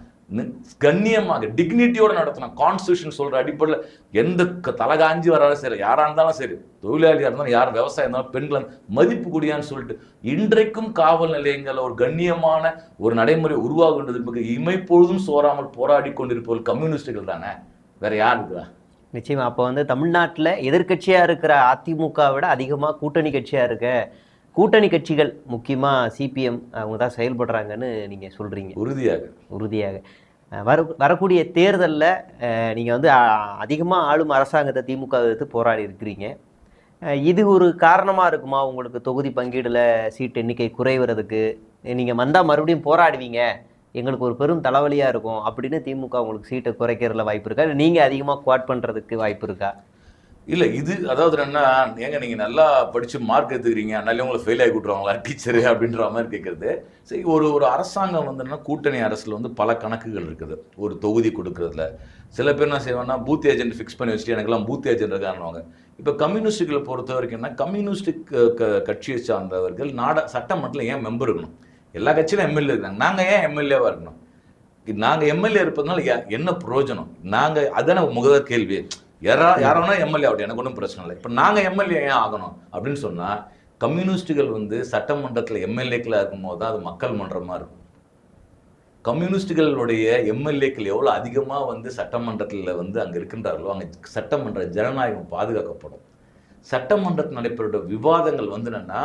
Speaker 4: கண்ணியமாக டிக்னிட்டியோட நடத்தணும். கான்ஸ்டியூஷன் சொல்ற அடிப்படையில் எந்த தலகாஞ்சி வராலும் சரி, யாரா இருந்தாலும் சரி, தொழிலாளியா இருந்தாலும் யார், விவசாயம் இருந்தாலும் பெண்கள் மதிப்பு கூடியான்னு சொல்லிட்டு இன்றைக்கும் காவல் நிலையங்கள் ஒரு கண்ணியமான ஒரு நடைமுறை உருவாகுன்றது இமைப்பொழுதும் சோறாமல் போராடி கொண்டிருப்பவர்கள் கம்யூனிஸ்டுகள் தானே, வேற யார் இருக்கிறா?
Speaker 3: நிச்சயமா. அப்போ வந்து தமிழ்நாட்டில் எதிர்கட்சியாக இருக்கிற அதிமுக விட அதிகமாக கூட்டணி கட்சியாக இருக்க கூட்டணி கட்சிகள், முக்கியமாக சிபிஎம், அவங்க தான் செயல்படுறாங்கன்னு நீங்கள் சொல்கிறீங்க. உறுதியாக வரக்கூடிய தேர்தலில் நீங்கள் வந்து அதிகமாக ஆளும் அரசாங்கத்தை திமுக எடுத்து போராடி இருக்கிறீங்க. இது ஒரு காரணமாக இருக்குமா உங்களுக்கு தொகுதி பங்கீடில் சீட்டு எண்ணிக்கை குறைவதுக்கு? நீங்கள் வந்தால் மறுபடியும் போராடுவீங்க, எங்களுக்கு ஒரு பெரும் தலைவலியாக இருக்கும் அப்படின்னு திமுக உங்களுக்கு சீட்டை குறைக்கிறதுல வாய்ப்பு இருக்கா? இல்லை நீங்கள் அதிகமாக குவாட் பண்ணுறதுக்கு வாய்ப்பு இருக்கா?
Speaker 4: இல்லை, இது அதாவது என்ன, ஏங்க நீங்கள் நல்லா படித்து மார்க் எடுத்துக்கிறீங்க, அதனால உங்களை ஃபெயில் ஆகி விட்ருவாங்களா டீச்சரு அப்படின்ற மாதிரி கேட்குறது. சரி, ஒரு அரசாங்கம் வந்துன்னா கூட்டணி அரசில் வந்து பல கணக்குகள் இருக்குது. ஒரு தொகுதி கொடுக்குறதுல சில பேர் என்ன செய்வாங்கன்னா, பூத் ஏஜென்ட் ஃபிக்ஸ் பண்ணி வச்சுட்டு எனக்குலாம் பூத் ஏஜென்ட் இருக்கான்னுவாங்க. இப்போ கம்யூனிஸ்டுகளை பொறுத்த வரைக்கும் என்ன, கம்யூனிஸ்டிக் கட்சியை சார்ந்தவர்கள் சட்டமன்றத்தில் ஏன் மெம்பர் இருக்கணும்? எல்லா கட்சியிலும் எம்எல்ஏ இருக்காங்க, நாங்கள் ஏன் எம்எல்ஏவாக இருக்கணும்? நாங்கள் எம்எல்ஏ இருப்பதுனால என்ன பிரயோஜனம்? நாங்கள் அதான முதல் கேள்வி. யாரோனா எம்எல்ஏ ஆகட்டும், எனக்கு ஒன்றும் பிரச்சனை இல்லை. இப்போ நாங்கள் எம்எல்ஏ ஏன் ஆகணும் அப்படின்னு சொன்னால், கம்யூனிஸ்டுகள் வந்து சட்டமன்றத்தில் எம்எல்ஏக்களாக இருக்கும்போது தான் அது மக்கள் மன்றமாக இருக்கும். கம்யூனிஸ்டுகளுடைய எம்எல்ஏக்கள் எவ்வளோ அதிகமாக வந்து சட்டமன்றத்தில் வந்து அங்கே இருக்கின்றார்களோ அங்கே சட்டமன்ற ஜனநாயகம் பாதுகாக்கப்படும். சட்டமன்றத்தில் நடைபெற விவாதங்கள் வந்து என்னன்னா,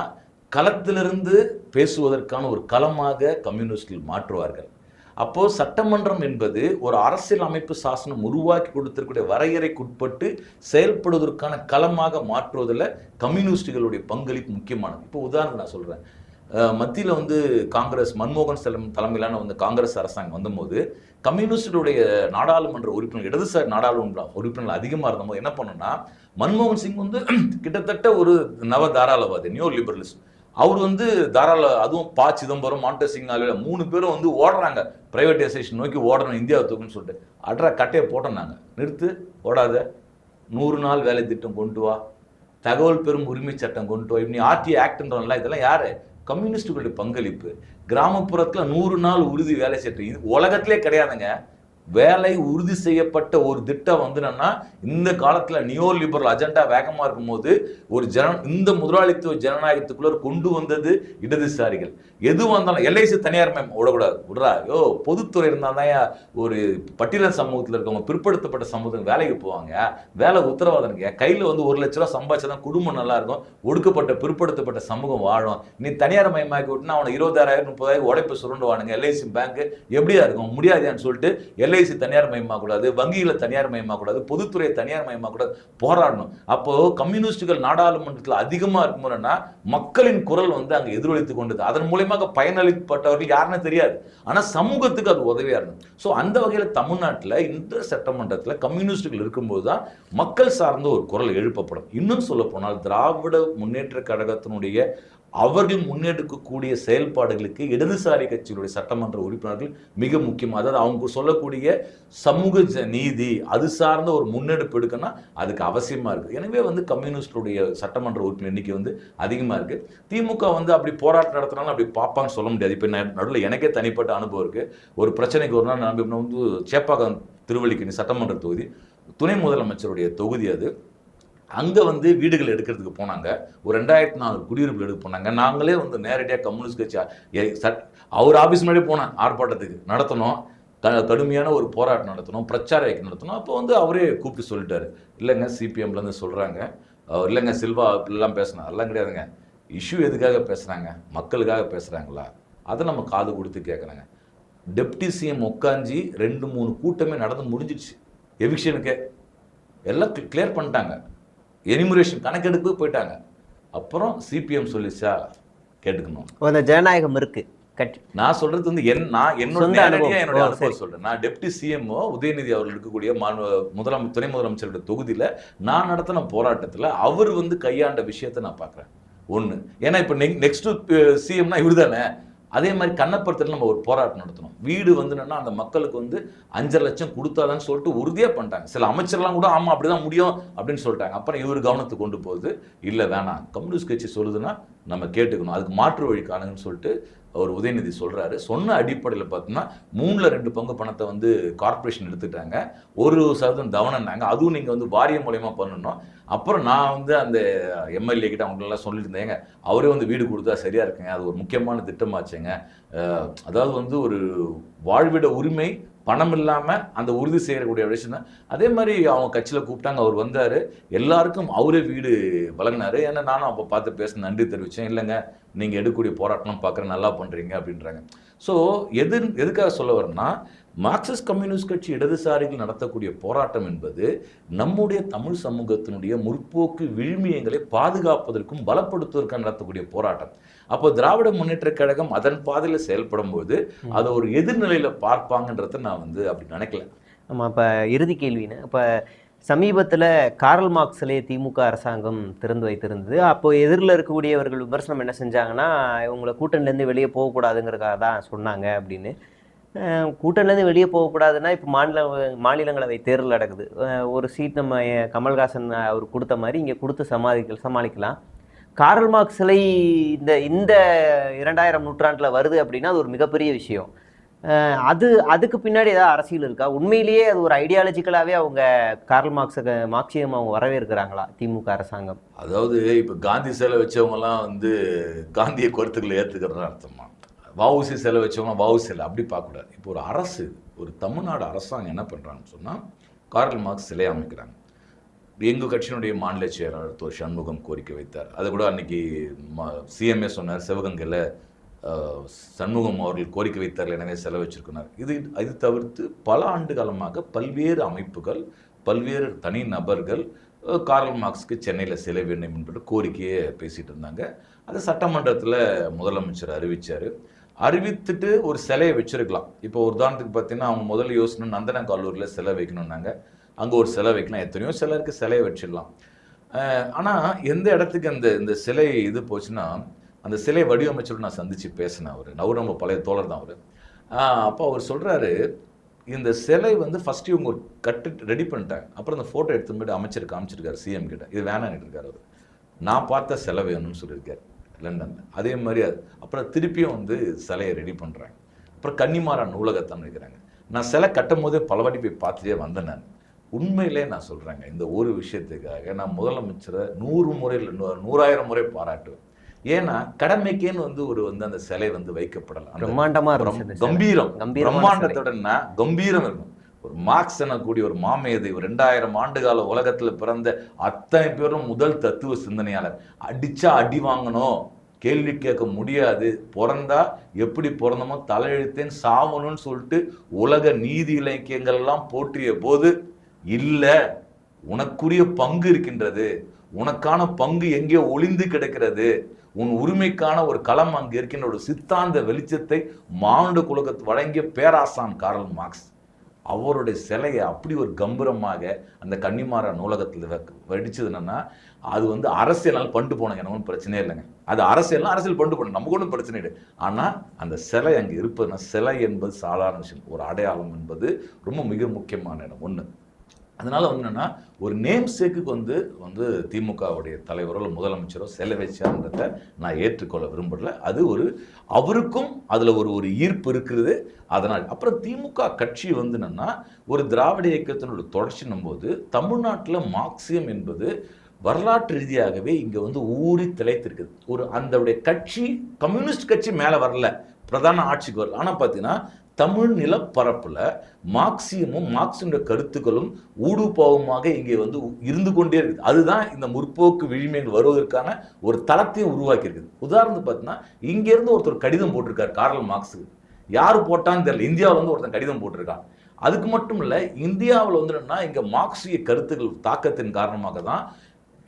Speaker 4: களத்திலிருந்து பேசுவதற்கான ஒரு களமாக கம்யூனிஸ்டுகள் மாற்றுவார்கள். அப்போ சட்டமன்றம் என்பது ஒரு அரசியல் அமைப்பு சாசனம் உருவாக்கி கொடுத்திருக்கூடிய வரையறைக்குட்பட்டு செயல்படுவதற்கான களமாக மாற்றுவதில் கம்யூனிஸ்டுகளுடைய பங்களிப்பு முக்கியமானது. இப்போ உதாரணம் நான் சொல்றேன், மத்தியில் வந்து காங்கிரஸ் மன்மோகன் தலைமையிலான வந்து காங்கிரஸ் அரசாங்கம் வந்தபோது கம்யூனிஸ்டுடைய நாடாளுமன்ற உறுப்பினர், இடதுசாரி நாடாளுமன்ற உறுப்பினர்கள் அதிகமாக இருந்தபோது என்ன பண்ணோம்னா, மன்மோகன் சிங் வந்து கிட்டத்தட்ட ஒரு நவ தாராளவாதி, நியூ லிபரலிஸ்ட். அவர் வந்து அதுவும் ப சிதம்பரம், மாண்டசிங் ஆகிய 3 பேரும் வந்து ஓடுறாங்க, பிரைவேட்டைசேஷன் நோக்கி ஓடணும், இந்தியாவை தூக்குன்னு சொல்லிட்டு. அட்ரா கட்டையை போட்டோம்னாங்க, நிறுத்து, ஓடாத, 100 நாள் வேலை திட்டம் கொண்டு வா, தகவல் பெறும் உரிமை சட்டம் கொண்டு வா, இப்படி ஆர்டி ஆக்ட்ன்றலாம், இதெல்லாம் யாரு? கம்யூனிஸ்டுகளுடைய பங்களிப்பு. கிராமப்புறத்தில் 100 நாள் உறுதி வேலை செய்யறது இது உலகத்திலே கிடையாதுங்க. வேலை உறுதி செய்யப்பட்ட ஒரு திட்டம் வந்து என்னன்னா, இந்த காலத்துல நியோ லிபரல் அஜெண்டா வேகமா இருக்கும்போது இந்த முதலாளித்துவ ஜனநாயகத்துக்குள்ள கொண்டு வந்தது இடதுசாரிகள். எது வந்தாலும் எல்ஐசி தனியார் மயம் விடக்கூடாது, விடுறா யோ பொதுத்துறை இருந்தால்தான் ஒரு பட்டியல் சமூகத்தில் இருக்கவங்க பிற்படுத்தப்பட்ட சமூகத்துக்கு வேலைக்கு போவாங்க, வேலை உத்தரவாதம் கையில் வந்து 1 லட்ச ரூபா சம்பாதிச்சதான் குடும்பம் நல்லா இருக்கும், ஒடுக்கப்பட்ட பிற்படுத்தப்பட்ட சமூகம் வாழும். நீ தனியார் மயமாக்கி விட்டுனா அவனை 20,000 30,000 உடைப்பு சுருண்டுவானுங்க. எல்ஐசி பேங்க் எப்படியா இருக்கும், முடியாதுன்னு சொல்லிட்டு எல்ஐசி தனியார் மயமா கூடாது, வங்கிகளை தனியார் மயமா கூடாது, பொதுத்துறையை தனியார் மயமா கூடாது போராடணும். அப்போ கம்யூனிஸ்டுகள் நாடாளுமன்றத்தில் அதிகமா இருக்கும்போதுன்னா மக்களின் குரல் வந்து அங்க எதிரொலித்துக் கொண்டது. அதன் மூலமாக பயனளிப்பட்டவர்கள் யாருன்னு தெரியாது, ஆனா சமூகத்துக்கு அது உதவியா இருந்தது. ஸோ அந்த வகையில தமிழ்நாட்டில் இந்த சட்டமன்றத்தில் கம்யூனிஸ்டுகள் இருக்கும்போது தான் மக்கள் சார்ந்த ஒரு குரல் எழுப்பப்படும். இன்னும் சொல்ல போனால் திராவிட முன்னேற்ற கழகத்தினுடைய அவர்கள் முன்னெடுக்கக்கூடிய செயல்பாடுகளுக்கு இடதுசாரி கட்சிகளுடைய சட்டமன்ற உறுப்பினர்கள் மிக முக்கியம். அதாவது அவங்க சொல்லக்கூடிய சமூக நீதி அது சார்ந்த ஒரு முன்னெடுப்பு எடுக்கணும்னா அதுக்கு அவசியமா இருக்கு. எனவே வந்து கம்யூனிஸ்டுடைய சட்டமன்ற உறுப்பினர் எண்ணிக்கை வந்து அதிகமா இருக்கு. திமுக வந்து அப்படி போராட்டம் நடத்தினாலும் அப்படி பார்ப்பான்னு சொல்ல முடியாது. இப்போ நடுவில் எனக்கே தனிப்பட்ட அனுபவம் இருக்கு. ஒரு பிரச்சனைக்கு ஒரு நாள் நான் வந்து சேப்பாக்கம் திருவள்ளிக்கேணி சட்டமன்ற தொகுதி துணை முதலமைச்சருடைய தொகுதி அது. அங்கே வந்து வீடுகள் எடுக்கிறதுக்கு போனாங்க. ஒரு 2400 குடியிருப்புகள் எடுக்க போனாங்க. நாங்களே வந்து நேரடியாக கம்யூனிஸ்ட் கட்சி அவர் ஆஃபீஸ் முன்னாடி போனேன், ஆர்ப்பாட்டத்துக்கு நடத்தணும், கடுமையான ஒரு போராட்டம் நடத்தணும், பிரச்சார இயக்கம் நடத்தணும். அப்போ வந்து அவரே கூப்பிட்டு சொல்லிட்டாரு, இல்லைங்க சிபிஎம்லேருந்து சொல்கிறாங்க, இல்லைங்க சில்வா இப்படிலாம் பேசினா அதெல்லாம் கிடையாதுங்க, இஷ்யூ எதுக்காக பேசுகிறாங்க, மக்களுக்காக பேசுகிறாங்களா, அதை நம்ம காது கொடுத்து கேட்குறாங்க. டெப்டி சிஎம் உட்காந்து 2-3 கூட்டமே நடந்து முடிஞ்சிடுச்சு. எவிக்ஷனுக்கு எல்லாம் கிளியர் பண்ணிட்டாங்க, எனிமுரேஷன் கணக்கெடுப்பு போயிட்டாங்க. அப்புறம் சிபிஎம் சொல்லிச்சா கேட்டுக்கணும்,
Speaker 3: அந்த ஜனநாயகம் இருக்கு.
Speaker 4: நான் சொல்றது வந்து என்னோட அனுபவம் சொல்றேன். நான் டெப்டி சிஎம் உதயநிதி அவர்கள் இருக்கக்கூடிய துணை முதலமைச்சருடைய தொகுதியில நான் நடத்தின போராட்டத்துல அவர் வந்து கையாண்ட விஷயத்தை நான் பாக்குறேன். ஒண்ணு, ஏன்னா இப்ப நெக்ஸ்ட் சிஎம்னா இவர் தானே. அதே மாதிரி கண்ணப்படத்தில் நம்ம ஒரு போராட்டம் நடத்தணும். வீடு வந்து என்னன்னா அந்த மக்களுக்கு வந்து 5 லட்சம் கொடுத்தாதான்னு சொல்லிட்டு உறுதியா பண்ணிட்டாங்க. சில அமைச்சர்லாம் கூட ஆமா அப்படிதான் முடியும் அப்படின்னு சொல்லிட்டாங்க. அப்புறம் இவர் கவனத்துக்கு கொண்டு போகுது, இல்லை வேணாம் கம்யூனிஸ்ட் கட்சி சொல்லுதுன்னா நம்ம கேட்டுக்கணும், அதுக்கு மாற்று வழி காணுங்கன்னு சொல்லிட்டு அவர் உதயநிதி சொல்றாரு. சொன்ன அடிப்படையில் பார்த்தோம்னா 3/2 பங்கு பணத்தை வந்து கார்பரேஷன் எடுத்துட்டாங்க, 1% தவணைனாங்க. அதுவும் நீங்க வந்து வாரியம் மூலயமா பண்ணணும். அப்புறம் நான் வந்து அந்த எம்எல்ஏ கிட்ட அவங்களெல்லாம் சொல்லிட்டு இருந்தேங்க, அவரே வந்து வீடு கொடுத்தா சரியா இருக்குங்க, அது ஒரு முக்கியமான திட்டமாச்சுங்க. அதாவது வந்து ஒரு வாழ்விட உரிமை பணம் இல்லாமல் அந்த உறுதி செய்யக்கூடிய விஷயம் தான். அதே மாதிரி அவங்க கட்சியில் கூப்பிட்டாங்க, அவர் வந்தார், எல்லாருக்கும் அவரே வீடு வழங்கினாரு. ஏன்னா நானும் அப்போ பார்த்து பேச நன்றி தெரிவித்தேன், இல்லைங்க நீங்கள் எடுக்கக்கூடிய போராட்டம் பார்க்குற நல்லா பண்ணுறீங்க அப்படின்றாங்க. ஸோ எதுக்காக சொல்ல வரேன்னா, மார்க்சிஸ்ட் கம்யூனிஸ்ட் கட்சி இடதுசாரிகள் நடத்தக்கூடிய போராட்டம் என்பது நம்முடைய தமிழ் சமூகத்தினுடைய முற்போக்கு விழுமியங்களை பாதுகாப்பதற்கும் பலப்படுத்துவதற்கும் நடத்தக்கூடிய போராட்டம். அப்போ திராவிட முன்னேற்ற கழகம் அதன் பாதையில் செயல்படும் போது அதை ஒரு எதிர்நிலையில பார்ப்பாங்கன்றத நான் வந்து அப்படி நினைக்கல.
Speaker 3: ஆமாம், இப்போ இறுதி கேள்வின்னு, இப்போ சமீபத்தில் கார்ல் மார்க்ஸிலே திமுக அரசாங்கம் திறந்து வைத்திருந்தது. அப்போ எதிரில் இருக்கக்கூடியவர்கள் விமர்சனம் என்ன செஞ்சாங்கன்னா, இவங்களை கூட்டணிலேருந்து வெளியே போகக்கூடாதுங்கிறதுக்காக தான் சொன்னாங்க அப்படின்னு. கூட்டணிலேருந்து வெளியே போகக்கூடாதுன்னா இப்போ மாநிலங்களவை தேர்தல் நடக்குது, ஒரு சீட் நம்ம கமல்ஹாசன் அவர் கொடுத்த மாதிரி இங்கே கொடுத்து சமாளிக்கலாம். கார்ல் மார்க்ஸ் சிலை இந்த 2000 நூற்றாண்டில் வருது அப்படின்னா அது ஒரு மிகப்பெரிய விஷயம். அதுக்கு பின்னாடி ஏதாவது அரசியல் இருக்கா? உண்மையிலேயே அது ஒரு ஐடியாலஜிக்கலாகவே அவங்க கார்ல் மார்க்சியம் அவங்க வரவேற்கிறாங்களா திமுக அரசாங்கம்?
Speaker 4: அதாவது இப்போ காந்தி சிலை வச்சவங்கலாம் வந்து காந்திய கருத்துக்களை ஏற்றுக்கிறதுன்னு அர்த்தமா? வஉசி சிலை வச்சவங்க வஉசி சிலை அப்படி பார்க்கக்கூடாது. இப்போ ஒரு அரசு, ஒரு தமிழ்நாடு அரசாங்கம் என்ன பண்ணுறாங்கன்னு சொன்னால் கார்ல் மார்க்ஸ் சிலை அமைக்கிறாங்க. எங்கள் கட்சியினுடைய மாநில செயலாளர் சண்முகம் கோரிக்கை வைத்தார். அதை கூட அன்னைக்கு சிஎம்ஏ சொன்னார், சிவகங்கையில் சண்முகம் அவர்கள் கோரிக்கை வைத்தார், எனவே செலவு வச்சிருக்கிறார். இது தவிர்த்து பல ஆண்டு காலமாக பல்வேறு அமைப்புகள், பல்வேறு தனி நபர்கள் கார்ல் மார்க்ஸ்க்கு சென்னையில் சிலை வேண்டும் என்ற கோரிக்கையை பேசிகிட்டு இருந்தாங்க. அதை சட்டமன்றத்தில் முதலமைச்சர் அறிவித்துட்டு ஒரு சிலையை வச்சிருக்கலாம். இப்போ ஒரு உதாரணத்துக்கு பார்த்தீங்கன்னா, அவங்க முதல்ல யோசனை நந்தன கல்லூரியில் சிலை வைக்கணும்னாங்க, அங்கே ஒரு சிலை வைக்கலாம், எத்தனையோ சிலருக்கு சிலையை வச்சிடலாம். ஆனால் எந்த இடத்துக்கு இந்த சிலை இது போச்சுன்னா, அந்த சிலை வடிவமைச்சரோடு நான் சந்தித்து பேசினேன். அவர் நம்ம பழைய தோழர் தான் அவர். அப்போ அவர் சொல்கிறாரு, இந்த சிலை வந்து ஃபஸ்ட்டு இவங்க ஒரு ரெடி பண்ணிட்டாங்க, அப்புறம் அந்த ஃபோட்டோ எடுத்து போய்ட்டு அமைச்சர் காமிச்சிருக்காரு சிஎம் கிட்ட, இது வேணான்னு இருக்காரு அவர். நான் பார்த்த சிலை வேணும்னு சொல்லியிருக்காரு லண்டனில். அதே மாதிரி அப்புறம் திருப்பியும் வந்து சிலையை ரெடி பண்ணுறாங்க. அப்புறம் கன்னிமாரா நூலகத்தான் வைக்கிறாங்க. நான் சிலை கட்டும் போதே பல வாட்டி போய் பார்த்துட்டே வந்தேன். நான் உண்மையிலே நான் சொல்கிறேங்க, இந்த ஒரு விஷயத்துக்காக நான் முதலமைச்சரை 100 முறை இல்லை 100,000 முறை பாராட்டுவேன். ஏன்னா கடமைக்கேன்னு ஒரு அந்த சிலை வைக்கப்படலாம்.
Speaker 3: பிரம்மாண்டமா
Speaker 4: பிரம்மாண்டத்துடனா கம்பீரம் இருக்கும். ஒரு மார்க்ஸ் எனக்கூடிய ஒரு மாமேதை, ஒரு 2000 ஆண்டுகால உலகத்துல பிறந்த அத்தனை பேரும் முதல் தத்துவ சிந்தனையாளர். அடிச்சா அடி வாங்கணும், கேள்வி கேட்க முடியாது, பிறந்தா எப்படி பிறந்தமோ தலையெழுத்தேன் சாவணும்னு சொல்லிட்டு உலக நீதி இலக்கியங்கள் எல்லாம் போற்றிய போது, இல்ல உனக்குரிய பங்கு இருக்கின்றது, உனக்கான பங்கு எங்கே ஒளிந்து கிடக்கிறது, உன் உரிமைக்கான ஒரு களம் அங்கு இருக்கின்ற ஒரு சித்தாந்த வெளிச்சத்தை மானுட குலகத்து வழங்கிய பேராசான் கார்ல் மார்க்ஸ் அவருடைய சிலையை அப்படி ஒரு கம்பீரமாக அந்த கன்னிமாரா நூலகத்தில் வெடிச்சது என்னன்னா, அது அரசியலால் பண்டு போனாங்க, எனக்கு ஒன்றும் பிரச்சனையே இல்லைங்க. அது அரசியல் பண்டு போன நமக்கு ஒன்றும் பிரச்சனை இல்லை. ஆனால் அந்த சிலை அங்கே இருப்பதுன்னா, சிலை என்பது சாதாரண விஷயம், ஒரு அடையாளம் என்பது ரொம்ப மிக முக்கியமான இடம் ஒன்று. அதனால என்னன்னா, ஒரு நேம் சேக்குக்கு திமுகவுடைய தலைவரோ முதலமைச்சரோ சிலை வச்சான்றதை நான் ஏற்றுக்கொள்ள விரும்பல. அது அவருக்கும் அதுல ஒரு ஈர்ப்பு இருக்கிறது. அதனால் அப்புறம் திமுக கட்சி என்னன்னா, ஒரு திராவிட இயக்கத்தினுடைய தொடர்ச்சி போது தமிழ்நாட்டில் மார்க்சியம் என்பது வரலாற்று ரீதியாகவே இங்க ஊறி திளைத்திருக்குது. அந்த கட்சி கம்யூனிஸ்ட் கட்சி மேல வரல, பிரதான ஆட்சிக்கு வரல. ஆனா பாத்தீங்கன்னா தமிழ் நிலப்பரப்புல மார்க்சியமும் மார்க்சிய கருத்துக்களும் ஊடுபாவமாக இங்கே இருந்து கொண்டே இருக்குது. அதுதான் இந்த முற்போக்கு விழிமைகள் வருவதற்கான ஒரு தளத்தையும் உருவாக்கி இருக்குது. உதாரணத்துக்கு பார்த்தீங்கன்னா, இங்க இருந்து ஒருத்தர் கடிதம் போட்டிருக்காரு கார்ல் மார்க்ஸுக்கு. யாரு போட்டான்னு தெரியல, இந்தியாவில் ஒருத்தன் கடிதம் போட்டிருக்கான். அதுக்கு மட்டும் இல்ல, இந்தியாவில் என்னன்னா இங்க மார்க்சிய கருத்துக்கள் தாக்கத்தின் காரணமாக தான்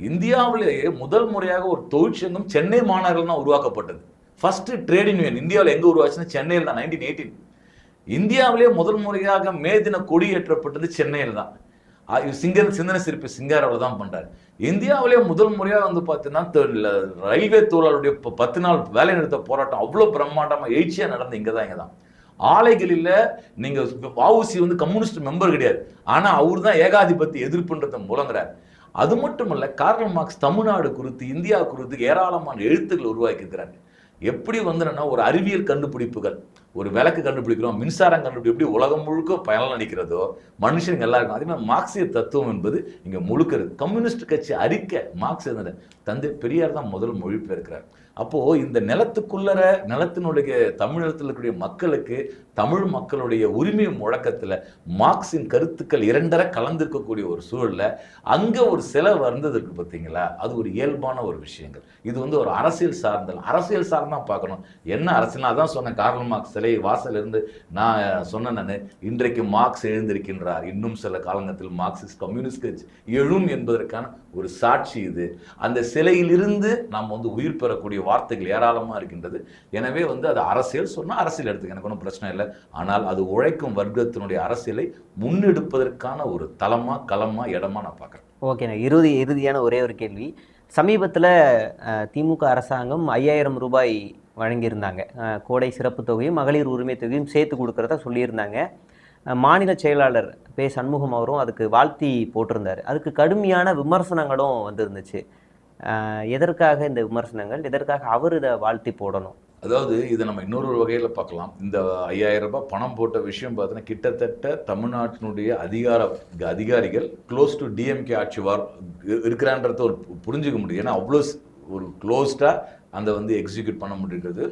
Speaker 4: இந்தியாவிலேயே முதல் முறையாக ஒரு தொழிற்சங்கம் சென்னை மாநகரில் தான் உருவாக்கப்பட்டது. ஃபர்ஸ்ட் ட்ரேட் யூனியன் இந்தியாவில் எங்க உருவாச்சுன்னா சென்னையில் தான், 1918. இந்தியாவிலேயே முதல் முறையாக மே தின கொடி ஏற்றப்பட்டது சென்னையில் தான். சிந்தனை சிற்பி சிங்காரவர் தான் பண்றாரு. இந்தியாவிலேயே முதல் முறையாக பார்த்தீங்கன்னா ரயில்வே தொழிலாளருடைய 10 நாள் வேலை நிறுத்த போராட்டம் அவ்வளவு பிரம்மாண்டமா எழுச்சியா நடந்து இங்க தான். ஆலைகளில் நீங்க வஉசி கம்யூனிஸ்ட் மெம்பர் கிடையாது, ஆனா அவரு தான் ஏகாதிபத்திய எதிர்ப்புன்றதை முழங்குறாரு. அது மட்டுமல்ல, கார்ல் மார்க்ஸ் தமிழ்நாடு குறித்து இந்தியா குறித்து ஏராளமான எழுத்துக்கள் உருவாக்கி இருக்கிறாங்க. எப்படி ஒரு அறிவியல் கண்டுபிடிப்புகள், ஒரு விளக்கு கண்டுபிடிக்கிறோம், மின்சாரம் கண்டுபிடி எப்படி உலகம் முழுக்க பயன் அளிக்கிறதோ மனுஷனுக்கு எல்லாருக்கும், அதே மாதிரி மார்க்சிய தத்துவம் என்பது இங்க முழுக்கிறது. கம்யூனிஸ்ட் கட்சி அறிக்கை மார்க்ஸ் தந்தை பெரியார் தான் முதல் மொழிபெயர்க்கிறார். அப்போ இந்த நிலத்தினுடைய தமிழகத்தில் இருக்கக்கூடிய மக்களுக்கு, தமிழ் மக்களுடைய உரிமை முழக்கத்துல மார்க்சின் கருத்துக்கள் இரண்டரை கலந்திருக்கக்கூடிய ஒரு சூழல்ல அங்க ஒரு சிலை வந்ததுக்கு பார்த்தீங்களா, அது ஒரு இயல்பான ஒரு விஷயங்கள். இது ஒரு அரசியல் சார்ந்தா பார்க்கணும். என்ன அரசியல் அதான் சொன்னேன், கார்ல் மார்க்ஸ் சிலை வாசல் இருந்து நான் சொன்னேன், இன்றைக்கு மார்க்ஸ் எழுந்திருக்கின்றார், இன்னும் சில காலங்கத்தில் மார்க்சிஸ்ட் கம்யூனிஸ்ட் கட்சி எழும் என்பதற்கான ஒரு சாட்சி இது. அந்த சிலையிலிருந்து நாம் உயிர் பெறக்கூடிய வார்த்தைகள் ஏராளமா இருக்கின்றது. எனவே அது அரசியல் சொன்னா அரசியல் எடுத்துக்க எனக்கு ஒன்றும் பிரச்சனை இல்லை. ஆனால் அது உழைக்கும் வர்க்கத்தினுடைய அரசியலை முன்னெடுப்பதற்கான ஒரு தளமா களமா இடமா நான் பார்க்குறேன்.
Speaker 3: ஓகேண்ணா, இறுதியான ஒரே ஒரு கேள்வி. சமீபத்தில் திமுக அரசாங்கம் 5000 ரூபாய் வழங்கியிருந்தாங்க. கோடை சிறப்பு தொகையும் மகளிர் உரிமை தொகையும் சேர்த்து கொடுக்கறதா சொல்லியிருந்தாங்க. மாநில செயலாளர் பே சண்முகம் அவரும் அதுக்கு வாழ்த்தி போட்டிருந்தார். அதுக்கு கடுமையான விமர்சனங்களும் வந்திருந்துச்சு. எதற்காக இந்த விமர்சனங்கள், எதற்காக அவர் இதை வாழ்த்தி போடணும்?
Speaker 4: அதாவது இதை நம்ம இன்னொரு வகையில் பார்க்கலாம். இந்த 5000 ரூபாய் பணம் போட்ட விஷயம் பார்த்தீங்கன்னா, கிட்டத்தட்ட தமிழ்நாட்டினுடைய அதிகாரிகள் க்ளோஸ் டு டிஎம்கே ஆட்சி இருக்கிறான்றத ஒரு புரிஞ்சுக்க முடியும். ஏன்னா அவ்வளோ ஒரு க்ளோஸ்டாக அந்த எக்ஸிக்யூட் பண்ண முடியுது.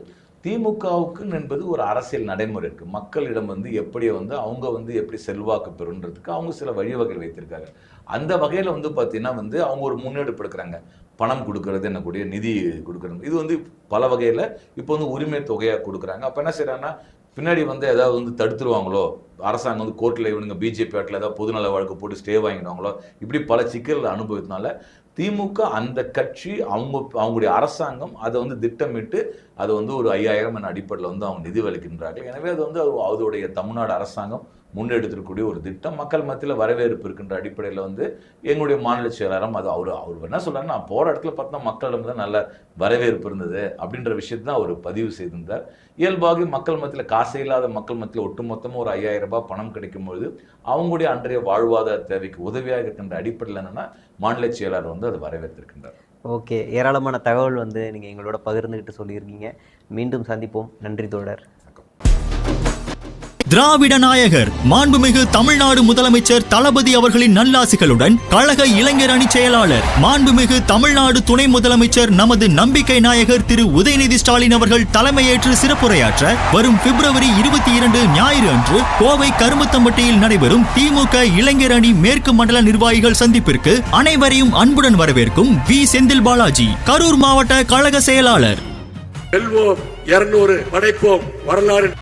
Speaker 4: திமுகவுக்கு என்பது ஒரு அரசியல் நடைமுறை இருக்கு. மக்களிடம் எப்படி அவங்க எப்படி செல்வாக்கு பெறுன்றதுக்கு அவங்க சில வழிவகை வைத்திருக்காங்க. அந்த வகையில் பார்த்தீங்கன்னா அவங்க ஒரு முன்னெடுப்பு எடுக்கிறாங்க. பணம் கொடுக்கறது, என்னக்கூடிய நிதி கொடுக்கறது, இது பல வகையில் இப்போ உரிமை தொகையாக கொடுக்குறாங்க. அப்போ என்ன செய்யறாங்கன்னா, பின்னாடி ஏதாவது தடுத்துருவாங்களோ, அரசாங்கம் கோர்ட்டில் இவனுங்க பிஜேபி ஆட்டில் ஏதாவது பொதுநல வழக்கு போட்டு ஸ்டே வாங்கிடுவாங்களோ, இப்படி பல சிக்கல்கள் அனுபவத்தினால திமுக அந்த கட்சி அவங்களுடைய அரசாங்கம் அதை திட்டமிட்டு அதை ஒரு 5000 என்ற அடிப்படையில் அவங்க நிதி வலிக்கின்றார்கள். எனவே அது அதோடைய தமிழ்நாடு அரசாங்கம் முன்னெடுத்திருக்கக்கூடிய ஒரு திட்டம். மக்கள் மத்தியில் வரவேற்பு இருக்கின்ற அடிப்படையில் எங்களுடைய மாநில செயலாளரும் அது அவர் என்ன சொல்றாரு, நான் போற இடத்துல பார்த்தா மக்களிடம் தான் நல்ல வரவேற்பு இருந்தது அப்படின்ற விஷயத்தை அவர் பதிவு செய்திருந்தார். இயல்பாக மக்கள் மத்தியில் காசே இல்லாத மக்கள் மத்தியில் ஒட்டுமொத்தமாக ஒரு 5000 ரூபாய் பணம் கிடைக்கும்பொழுது அவங்களுடைய அன்றைய வாழ்வாதார தேவைக்கு உதவியாக இருக்கின்ற அடிப்படையில் என்னன்னா மாநில செயலாளர் அது வரவேற்றிருக்கின்றார்.
Speaker 3: ஓகே, ஏராளமான தகவல் நீங்கள் எங்களோட பகிர்ந்துக்கிட்டு சொல்லியிருக்கீங்க. மீண்டும் சந்திப்போம். நன்றி தோழர்.
Speaker 1: திராவிட நாயகர் மாண்புமிகு தமிழ்நாடு முதலமைச்சர் தளபதி அவர்களின் நல்லாசிகளுடன் கழக இளைஞர் அணி செயலாளர் மாண்புமிகு தமிழ்நாடு துணை முதலமைச்சர் நமது நம்பிக்கை நாயகர் திரு உதயநிதி ஸ்டாலின் அவர்கள் தலைமையேற்று சிறப்புரையாற்ற வரும் பிப்ரவரி 22 ஞாயிறு அன்று கோவை கருமத்தம்பட்டியில் நடைபெறும் திமுக இளைஞர் அணி மேற்கு மண்டல நிர்வாகிகள் சந்திப்பிற்கு அனைவரையும் அன்புடன் வரவேற்கும் வி செந்தில் பாலாஜி, கரூர் மாவட்ட கழக செயலாளர்.
Speaker 2: வெல்வோம் 200 படைப்போம் வரலாறு.